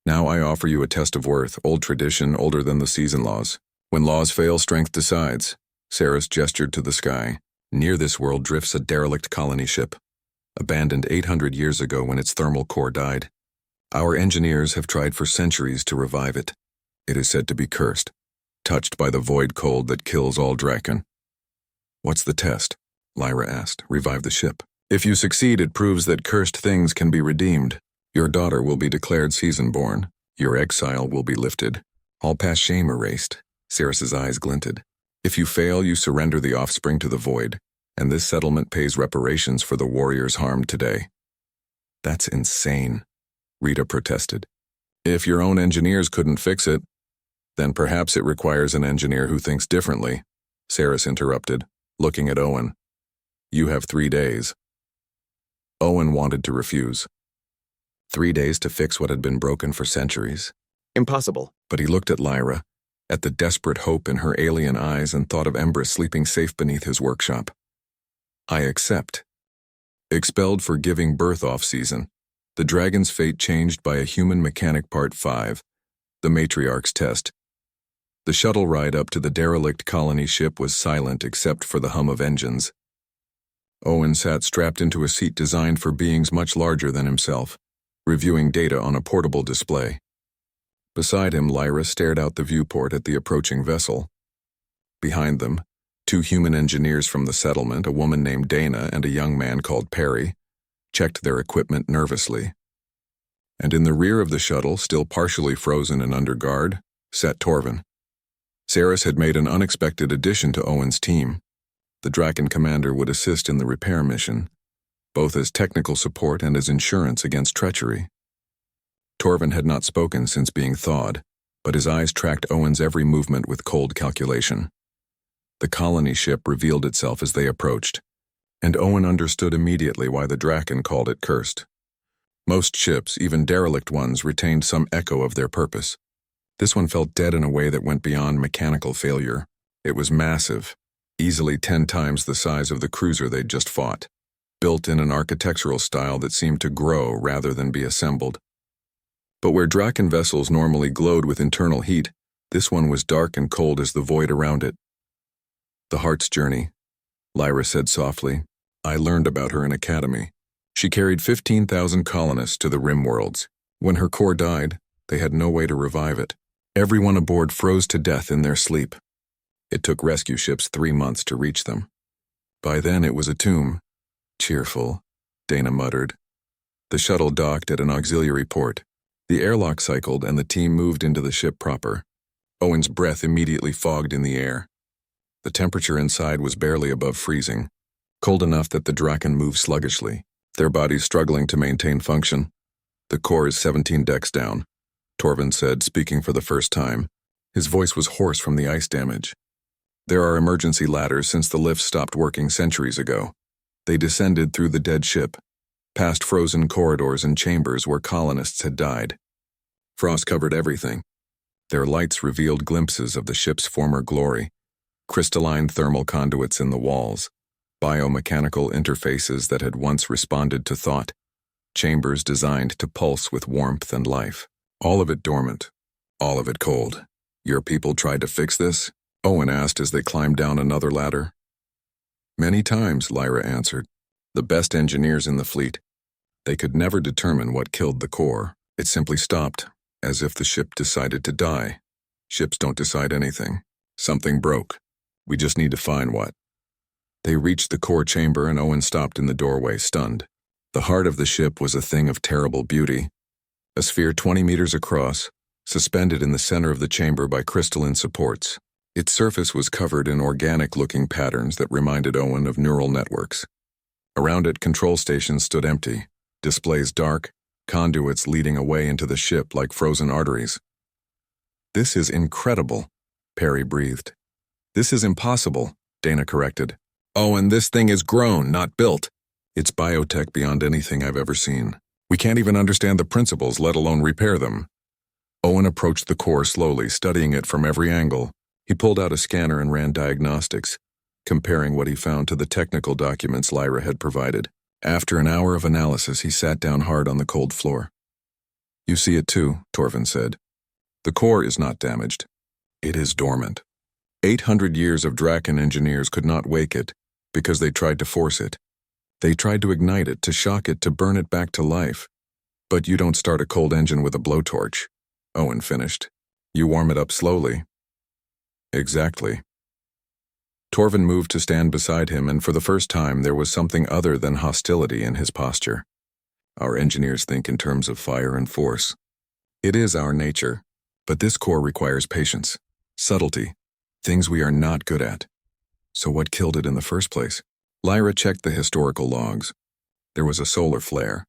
Now I offer you a test of worth, old tradition, older than the season laws. When laws fail, strength decides. Saris gestured to the sky. Near this world drifts a derelict colony ship, abandoned 800 years ago when its thermal core died. Our engineers have tried for centuries to revive it. It is said to be cursed, touched by the void cold that kills all Draken. What's the test? Lyra asked. Revive the ship. If you succeed, it proves that cursed things can be redeemed. Your daughter will be declared season-born. Your exile will be lifted. All past shame erased. Saris's eyes glinted. If you fail, you surrender the offspring to the void, and this settlement pays reparations for the warriors harmed today. That's insane, Rita protested. If your own engineers couldn't fix it, then perhaps it requires an engineer who thinks differently, Saris interrupted, looking at Owen. You have 3 days. Owen wanted to refuse. 3 days to fix what had been broken for centuries? Impossible. But he looked at Lyra, at the desperate hope in her alien eyes, and thought of Embrys sleeping safe beneath his workshop. I accept. Expelled for giving birth off-season. The dragon's fate changed by a human mechanic. Part 5. The matriarch's test. The shuttle ride up to the derelict colony ship was silent except for the hum of engines. Owen sat strapped into a seat designed for beings much larger than himself, reviewing data on a portable display. Beside him, Lyra stared out the viewport at the approaching vessel. Behind them, 2 human engineers from the settlement, a woman named Dana and a young man called Perry, checked their equipment nervously. And in the rear of the shuttle, still partially frozen and under guard, sat Torvin. Saris had made an unexpected addition to Owen's team. The Draken commander would assist in the repair mission, both as technical support and as insurance against treachery. Torvin had not spoken since being thawed, but his eyes tracked Owen's every movement with cold calculation. The colony ship revealed itself as they approached, and Owen understood immediately why the Draken called it cursed. Most ships, even derelict ones, retained some echo of their purpose. This one felt dead in a way that went beyond mechanical failure. It was massive, easily 10 times the size of the cruiser they'd just fought, built in an architectural style that seemed to grow rather than be assembled. But where Draken vessels normally glowed with internal heat, this one was dark and cold as the void around it. The Heart's Journey, Lyra said softly. I learned about her in Academy. She carried 15,000 colonists to the Rim worlds. When her core died, they had no way to revive it. Everyone aboard froze to death in their sleep. It took rescue ships 3 months to reach them. By then it was a tomb. Cheerful, Dana muttered. The shuttle docked at an auxiliary port. The airlock cycled and the team moved into the ship proper. Owen's breath immediately fogged in the air. The temperature inside was barely above freezing, cold enough that the Draken moved sluggishly, their bodies struggling to maintain function. The core is 17 decks down, Torvin said, speaking for the first time. His voice was hoarse from the ice damage. There are emergency ladders since the lifts stopped working centuries ago. They descended through the dead ship, past frozen corridors and chambers where colonists had died. Frost covered everything. Their lights revealed glimpses of the ship's former glory, crystalline thermal conduits in the walls, biomechanical interfaces that had once responded to thought, chambers designed to pulse with warmth and life. All of it dormant, all of it cold. Your people tried to fix this? Owen asked as they climbed down another ladder. Many times, Lyra answered. The best engineers in the fleet. They could never determine what killed the core. It simply stopped, as if the ship decided to die. Ships don't decide anything. Something broke. We just need to find what. They reached the core chamber and Owen stopped in the doorway, stunned. The heart of the ship was a thing of terrible beauty, a sphere 20 meters across, suspended in the center of the chamber by crystalline supports. Its surface was covered in organic-looking patterns that reminded Owen of neural networks. Around it, control stations stood empty, displays dark, conduits leading away into the ship like frozen arteries. "This is incredible," Perry breathed. "This is impossible," Dana corrected. "Owen, this thing is grown, not built. It's biotech beyond anything I've ever seen. We can't even understand the principles, let alone repair them." Owen approached the core slowly, studying it from every angle. He pulled out a scanner and ran diagnostics, comparing what he found to the technical documents Lyra had provided. After an hour of analysis, he sat down hard on the cold floor. "You see it too," Torvin said. "The core is not damaged. It is dormant. 800 years of Draken engineers could not wake it because they tried to force it. They tried to ignite it, to shock it, to burn it back to life. But you don't start a cold engine with a blowtorch," Owen finished. "You warm it up slowly." "Exactly." Torvin moved to stand beside him, and for the first time there was something other than hostility in his posture. "Our engineers think in terms of fire and force. It is our nature, but this core requires patience, subtlety, things we are not good at. So what killed it in the first place?" Lyra checked the historical logs. There was a solar flare.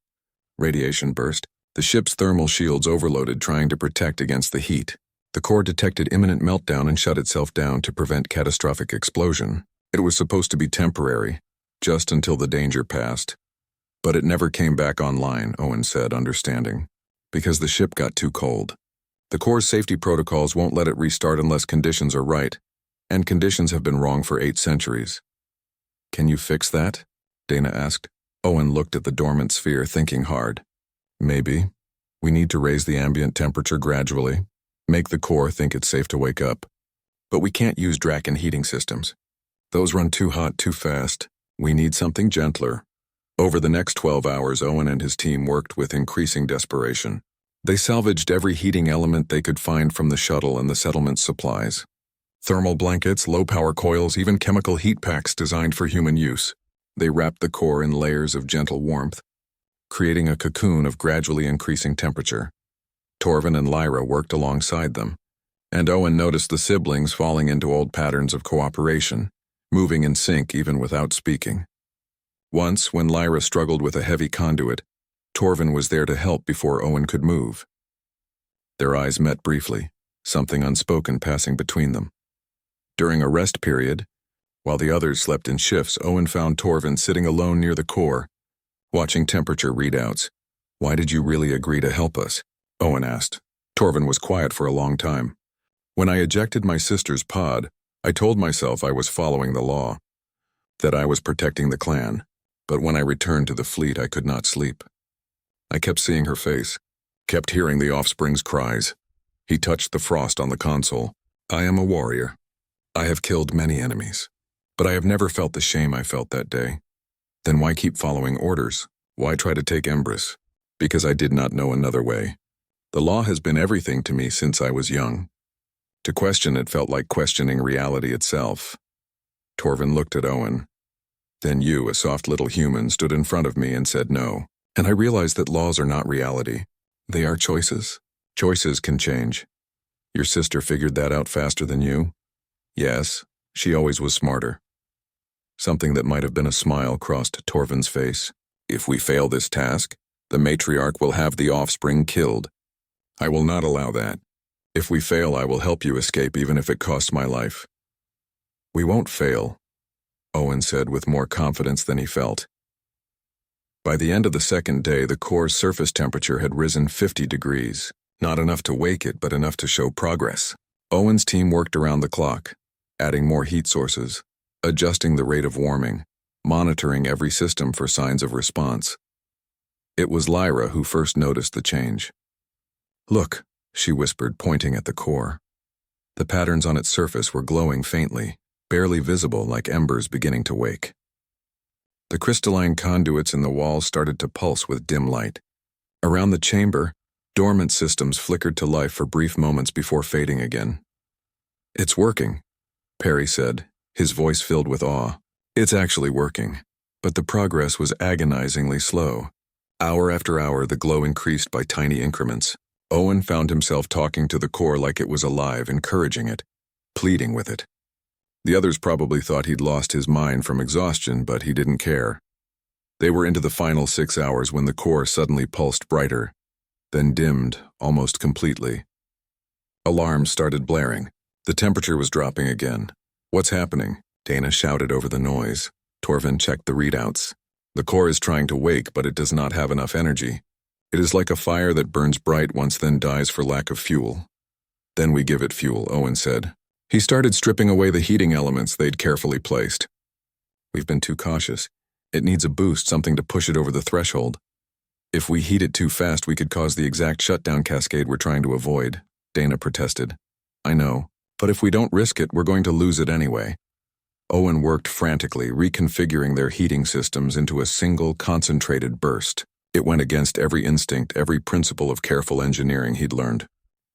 Radiation burst. The ship's thermal shields overloaded, trying to protect against the heat. The core detected imminent meltdown and shut itself down to prevent catastrophic explosion. It was supposed to be temporary, just until the danger passed. But it never came back online, Owen said, understanding, because the ship got too cold. The core's safety protocols won't let it restart unless conditions are right, and conditions have been wrong for 8 centuries. "Can you fix that?" Dana asked. Owen looked at the dormant sphere, thinking hard. "Maybe. We need to raise the ambient temperature gradually, make the core think it's safe to wake up. But we can't use Draken heating systems. Those run too hot too fast. We need something gentler." Over the next 12 hours, Owen and his team worked with increasing desperation. They salvaged every heating element they could find from the shuttle and the settlement's supplies. Thermal blankets, low-power coils, even chemical heat packs designed for human use. They wrapped the core in layers of gentle warmth, creating a cocoon of gradually increasing temperature. Torvin and Lyra worked alongside them, and Owen noticed the siblings falling into old patterns of cooperation, moving in sync even without speaking. Once, when Lyra struggled with a heavy conduit, Torvin was there to help before Owen could move. Their eyes met briefly, something unspoken passing between them. During a rest period, while the others slept in shifts, Owen found Torvin sitting alone near the core, watching temperature readouts. "Why did you really agree to help us?" Owen asked. Torvin was quiet for a long time. "When I ejected my sister's pod, I told myself I was following the law, that I was protecting the clan. But when I returned to the fleet, I could not sleep. I kept seeing her face, kept hearing the offspring's cries." He touched the frost on the console. "I am a warrior. I have killed many enemies, but I have never felt the shame I felt that day. Then why keep following orders? Why try to take Embrys? Because I did not know another way. The law has been everything to me since I was young. To question it felt like questioning reality itself." Torvin looked at Owen. "Then you, a soft little human, stood in front of me and said no. And I realized that laws are not reality. They are choices. Choices can change. Your sister figured that out faster than you?" "Yes, she always was smarter." Something that might have been a smile crossed Torvin's face. "If we fail this task, the matriarch will have the offspring killed. I will not allow that. If we fail, I will help you escape even if it costs my life." "We won't fail," Owen said with more confidence than he felt. By the end of the second day, the core's surface temperature had risen 50 degrees. Not enough to wake it, but enough to show progress. Owen's team worked around the clock, adding more heat sources, adjusting the rate of warming, monitoring every system for signs of response. It was Lyra who first noticed the change. "Look," she whispered, pointing at the core. The patterns on its surface were glowing faintly, barely visible, like embers beginning to wake. The crystalline conduits in the walls started to pulse with dim light. Around the chamber, dormant systems flickered to life for brief moments before fading again. "It's working," Perry said, his voice filled with awe. "It's actually working." But the progress was agonizingly slow. Hour after hour, the glow increased by tiny increments. Owen found himself talking to the core like it was alive, encouraging it, pleading with it. The others probably thought he'd lost his mind from exhaustion, but he didn't care. They were into the final 6 hours when the core suddenly pulsed brighter, then dimmed almost completely. Alarms started blaring. The temperature was dropping again. "What's happening?" Dana shouted over the noise. Torvin checked the readouts. "The core is trying to wake, but it does not have enough energy. It is like a fire that burns bright once then dies for lack of fuel." "Then we give it fuel," Owen said. He started stripping away the heating elements they'd carefully placed. "We've been too cautious. It needs a boost, something to push it over the threshold. If we heat it too fast, we could cause the exact shutdown cascade we're trying to avoid," Dana protested. "I know, but if we don't risk it, we're going to lose it anyway." Owen worked frantically, reconfiguring their heating systems into a single, concentrated burst. It went against every instinct, every principle of careful engineering he'd learned.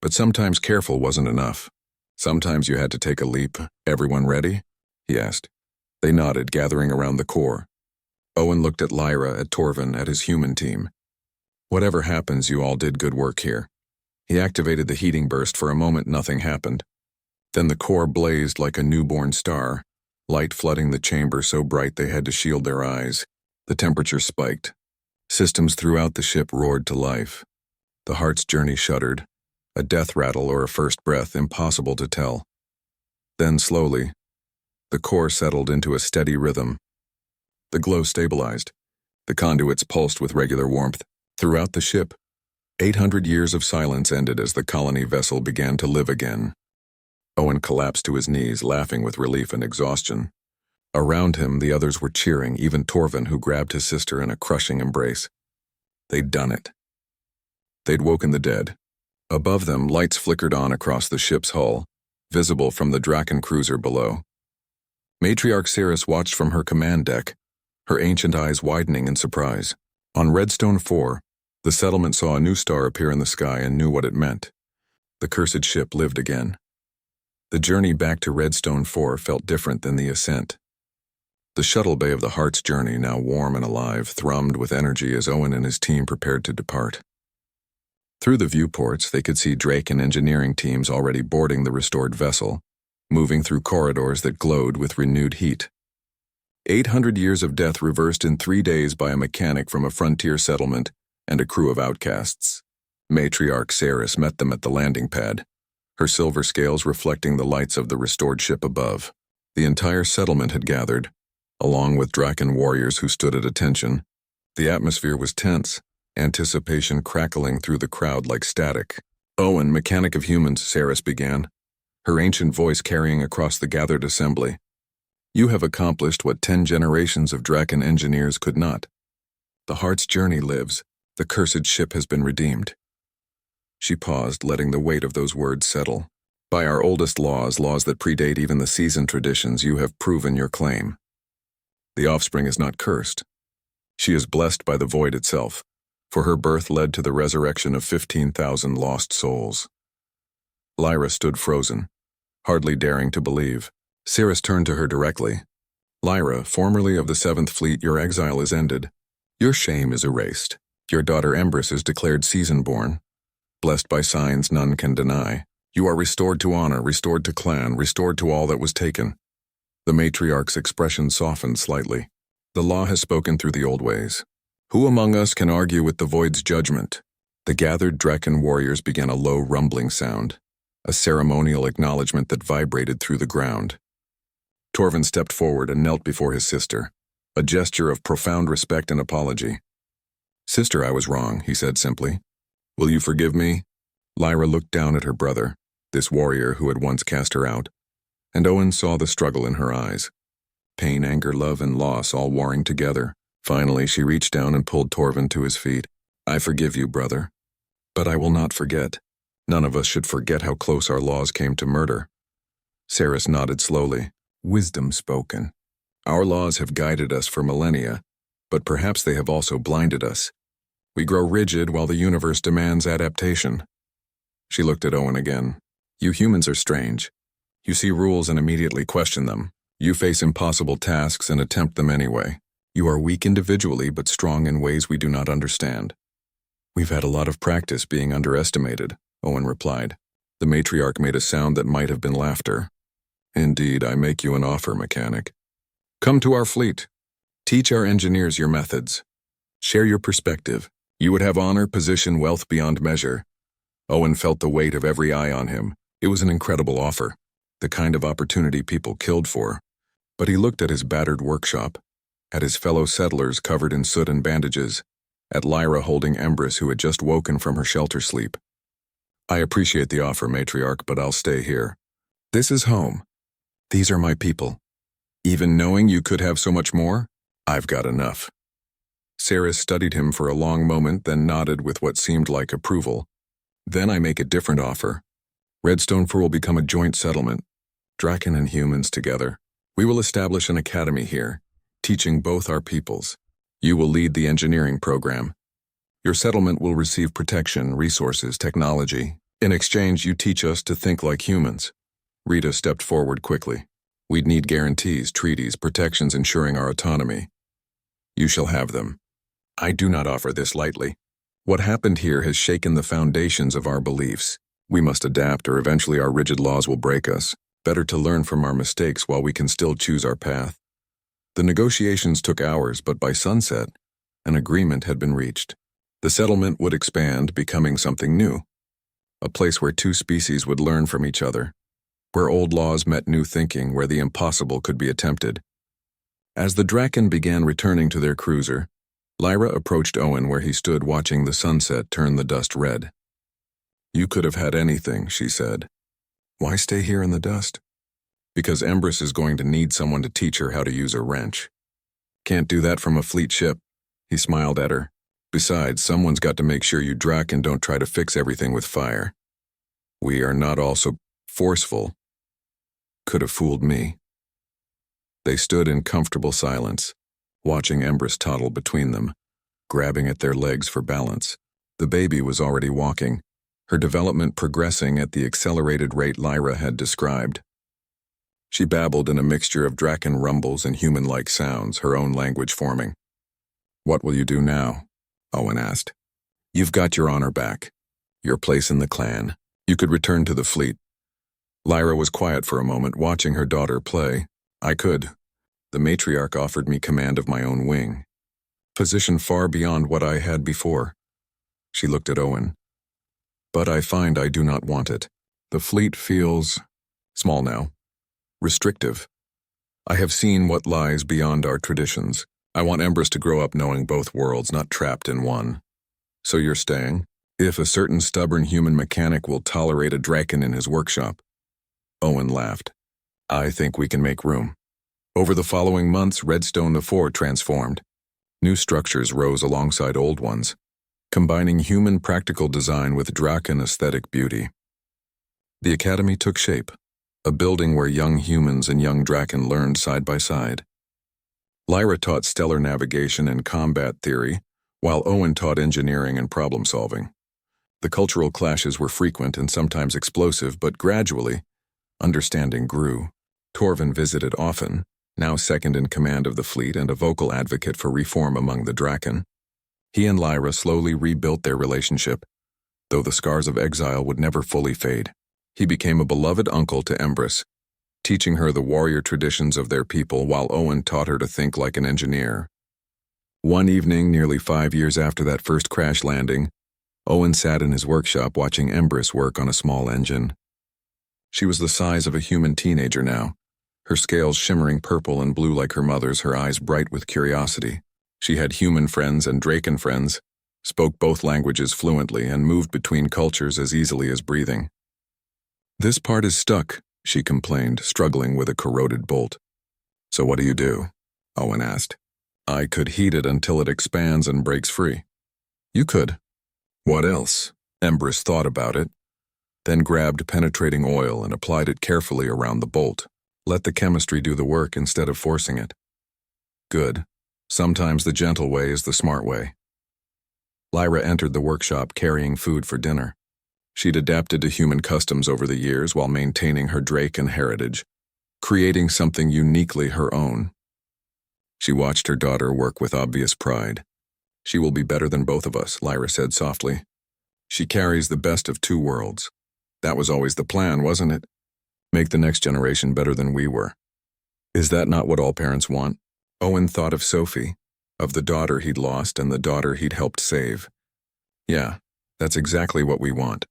But sometimes careful wasn't enough. Sometimes you had to take a leap. "Everyone ready?" he asked. They nodded, gathering around the core. Owen looked at Lyra, at Torvin, at his human team. "Whatever happens, you all did good work here." He activated the heating burst. For a moment, nothing happened. Then the core blazed like a newborn star, light flooding the chamber so bright they had to shield their eyes. The temperature spiked. Systems throughout the ship roared to life. The heart's journey shuddered. A death rattle or a first breath, impossible to tell. Then, slowly, the core settled into a steady rhythm. The glow stabilized. The conduits pulsed with regular warmth. Throughout the ship, 800 years of silence ended as the colony vessel began to live again. Owen collapsed to his knees, laughing with relief and exhaustion. Around him, the others were cheering, even Torvin, who grabbed his sister in a crushing embrace. They'd done it. They'd woken the dead. Above them, lights flickered on across the ship's hull, visible from the Draken cruiser below. Matriarch Ceres watched from her command deck, her ancient eyes widening in surprise. On Redstone 4, the settlement saw a new star appear in the sky and knew what it meant. The cursed ship lived again. The journey back to Redstone 4 felt different than the ascent. The shuttle bay of the Heart's journey, now warm and alive, thrummed with energy as Owen and his team prepared to depart. Through the viewports, they could see Drake and engineering teams already boarding the restored vessel, moving through corridors that glowed with renewed heat. 800 years of death reversed in 3 days by a mechanic from a frontier settlement and a crew of outcasts. Matriarch Ceres met them at the landing pad, her silver scales reflecting the lights of the restored ship above. The entire settlement had gathered, along with Draken warriors who stood at attention. The atmosphere was tense, anticipation crackling through the crowd like static. "Owen, mechanic of humans," Ceres began, her ancient voice carrying across the gathered assembly. "You have accomplished what 10 generations of Draken engineers could not. The Heart's journey lives. The cursed ship has been redeemed." She paused, letting the weight of those words settle. "By our oldest laws that predate even the season traditions, you have proven your claim. The offspring is not cursed. She is blessed by the void itself, for her birth led to the resurrection of 15,000 lost souls." Lyra stood frozen, hardly daring to believe. Ceres turned to her directly. "Lyra, formerly of the 7th Fleet, your exile is ended. Your shame is erased. Your daughter Empress is declared season-born, blessed by signs none can deny. You are restored to honor, restored to clan, restored to all that was taken." The matriarch's expression softened slightly. "The law has spoken through the old ways. Who among us can argue with the void's judgment?" The gathered Draken warriors began a low rumbling sound, a ceremonial acknowledgement that vibrated through the ground. Torvin stepped forward and knelt before his sister, a gesture of profound respect and apology. "Sister, I was wrong," he said simply. "Will you forgive me?" Lyra looked down at her brother, this warrior who had once cast her out, and Owen saw the struggle in her eyes. Pain, anger, love, and loss all warring together. Finally, she reached down and pulled Torvin to his feet. "I forgive you, brother. But I will not forget. None of us should forget how close our laws came to murder." Ceres nodded slowly. "Wisdom spoken. Our laws have guided us for millennia, but perhaps they have also blinded us. We grow rigid while the universe demands adaptation." She looked at Owen again. "You humans are strange. You see rules and immediately question them. You face impossible tasks and attempt them anyway. You are weak individually but strong in ways we do not understand. We've had a lot of practice being underestimated, Owen replied. The matriarch made a sound that might have been laughter. Indeed, I make you an offer, mechanic. Come to our fleet. Teach our engineers your methods. Share your perspective. You would have honor, position, wealth beyond measure. Owen felt the weight of every eye on him. It was an incredible offer, the kind of opportunity people killed for. But he looked at his battered workshop, at his fellow settlers covered in soot and bandages, at Lyra holding Empress who had just woken from her shelter sleep. I appreciate the offer, matriarch, but I'll stay here. This is home. These are my people. Even knowing you could have so much more, I've got enough. Sarah studied him for a long moment, then nodded with what seemed like approval. Then I make a different offer. Redstone 4 will become a joint settlement, Draken and humans together. We will establish an academy here, teaching both our peoples. You will lead the engineering program. Your settlement will receive protection, resources, technology. In exchange, you teach us to think like humans. Rita stepped forward quickly. We'd need guarantees, treaties, protections ensuring our autonomy. You shall have them. I do not offer this lightly. What happened here has shaken the foundations of our beliefs. We must adapt or eventually our rigid laws will break us. Better to learn from our mistakes while we can still choose our path. The negotiations took hours, but by sunset, an agreement had been reached. The settlement would expand, becoming something new. A place where two species would learn from each other. Where old laws met new thinking, where the impossible could be attempted. As the Draken began returning to their cruiser, Lyra approached Owen where he stood watching the sunset turn the dust red. You could have had anything, she said. Why stay here in the dust? Because Empress is going to need someone to teach her how to use a wrench. Can't do that from a fleet ship, he smiled at her. Besides, someone's got to make sure you Draken don't try to fix everything with fire. We are not all so forceful. Could have fooled me. They stood in comfortable silence, watching Empress toddle between them, grabbing at their legs for balance. The baby was already walking, her development progressing at the accelerated rate Lyra had described. She babbled in a mixture of Draken rumbles and human-like sounds, her own language forming. What will you do now? Owen asked. You've got your honor back. Your place in the clan. You could return to the fleet. Lyra was quiet for a moment, watching her daughter play. I could. The matriarch offered me command of my own wing. Position far beyond what I had before. She looked at Owen. But I find I do not want it. The fleet feels small now. Restrictive. I have seen what lies beyond our traditions. I want Empress to grow up knowing both worlds, not trapped in one. So you're staying? If a certain stubborn human mechanic will tolerate a Draken in his workshop. Owen laughed. I think we can make room. Over the following months, Redstone 4 transformed. New structures rose alongside old ones, combining human practical design with Draken aesthetic beauty. The academy took shape, a building where young humans and young Draken learned side by side. Lyra taught stellar navigation and combat theory, while Owen taught engineering and problem solving. The cultural clashes were frequent and sometimes explosive, but gradually, understanding grew. Torvin visited often, now second in command of the fleet and a vocal advocate for reform among the Draken. He and Lyra slowly rebuilt their relationship, though the scars of exile would never fully fade. He became a beloved uncle to Empress, teaching her the warrior traditions of their people while Owen taught her to think like an engineer. One evening, nearly 5 years after that first crash landing, Owen sat in his workshop watching Empress work on a small engine. She was the size of a human teenager now, her scales shimmering purple and blue like her mother's, her eyes bright with curiosity. She had human friends and Draken friends, spoke both languages fluently, and moved between cultures as easily as breathing. This part is stuck, she complained, struggling with a corroded bolt. So what do you do? Owen asked. I could heat it until it expands and breaks free. You could. What else? Empress thought about it, then grabbed penetrating oil and applied it carefully around the bolt. Let the chemistry do the work instead of forcing it. Good. Sometimes the gentle way is the smart way. Lyra entered the workshop carrying food for dinner. She'd adapted to human customs over the years while maintaining her Draken heritage, creating something uniquely her own. She watched her daughter work with obvious pride. She will be better than both of us, Lyra said softly. She carries the best of two worlds. That was always the plan, wasn't it? Make the next generation better than we were. Is that not what all parents want? Owen thought of Sophie, of the daughter he'd lost and the daughter he'd helped save. Yeah, that's exactly what we want.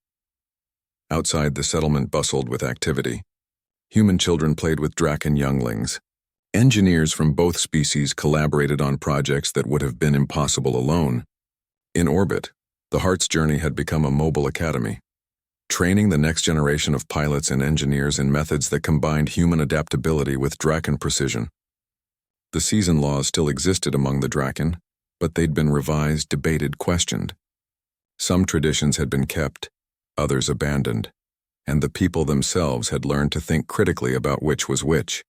Outside, the settlement bustled with activity. Human children played with Draken younglings. Engineers from both species collaborated on projects that would have been impossible alone. In orbit, the Heart's journey had become a mobile academy, training the next generation of pilots and engineers in methods that combined human adaptability with Draken precision. The season laws still existed among the Draken, but they'd been revised, debated, questioned. Some traditions had been kept, others abandoned, and the people themselves had learned to think critically about which was which.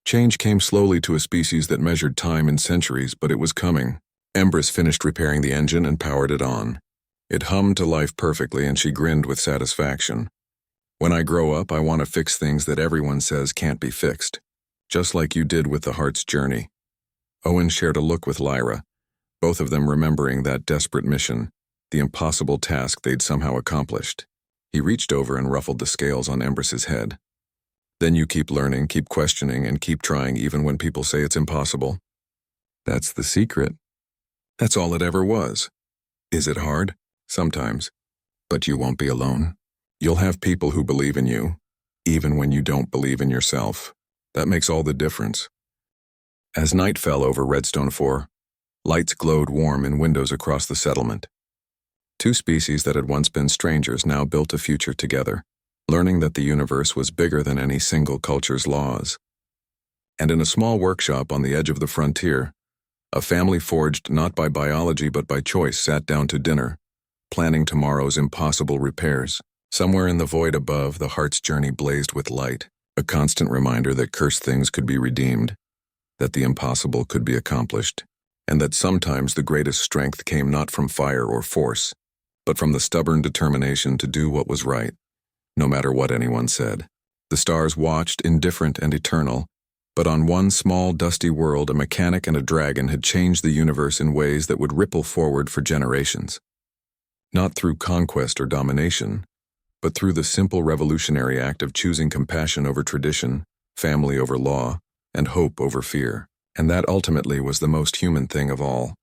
Change came slowly to a species that measured time in centuries, but it was coming. Empress finished repairing the engine and powered it on. It hummed to life perfectly, and she grinned with satisfaction. When I grow up, I want to fix things that everyone says can't be fixed, just like you did with the Heart's journey. Owen shared a look with Lyra, both of them remembering that desperate mission, the impossible task they'd somehow accomplished. He reached over and ruffled the scales on Empress's head. Then you keep learning, keep questioning, and keep trying even when people say it's impossible. That's the secret. That's all it ever was. Is it hard? Sometimes. But you won't be alone. You'll have people who believe in you, even when you don't believe in yourself. That makes all the difference. As night fell over Redstone 4, lights glowed warm in windows across the settlement. Two species that had once been strangers now built a future together, learning that the universe was bigger than any single culture's laws. And in a small workshop on the edge of the frontier, a family forged not by biology but by choice sat down to dinner, planning tomorrow's impossible repairs. Somewhere in the void above, the Heart's journey blazed with light, a constant reminder that cursed things could be redeemed, that the impossible could be accomplished, and that sometimes the greatest strength came not from fire or force, but from the stubborn determination to do what was right, no matter what anyone said. The stars watched, indifferent and eternal, but on one small, dusty world, a mechanic and a dragon had changed the universe in ways that would ripple forward for generations. Not through conquest or domination, but through the simple revolutionary act of choosing compassion over tradition, family over law, and hope over fear. And that ultimately was the most human thing of all.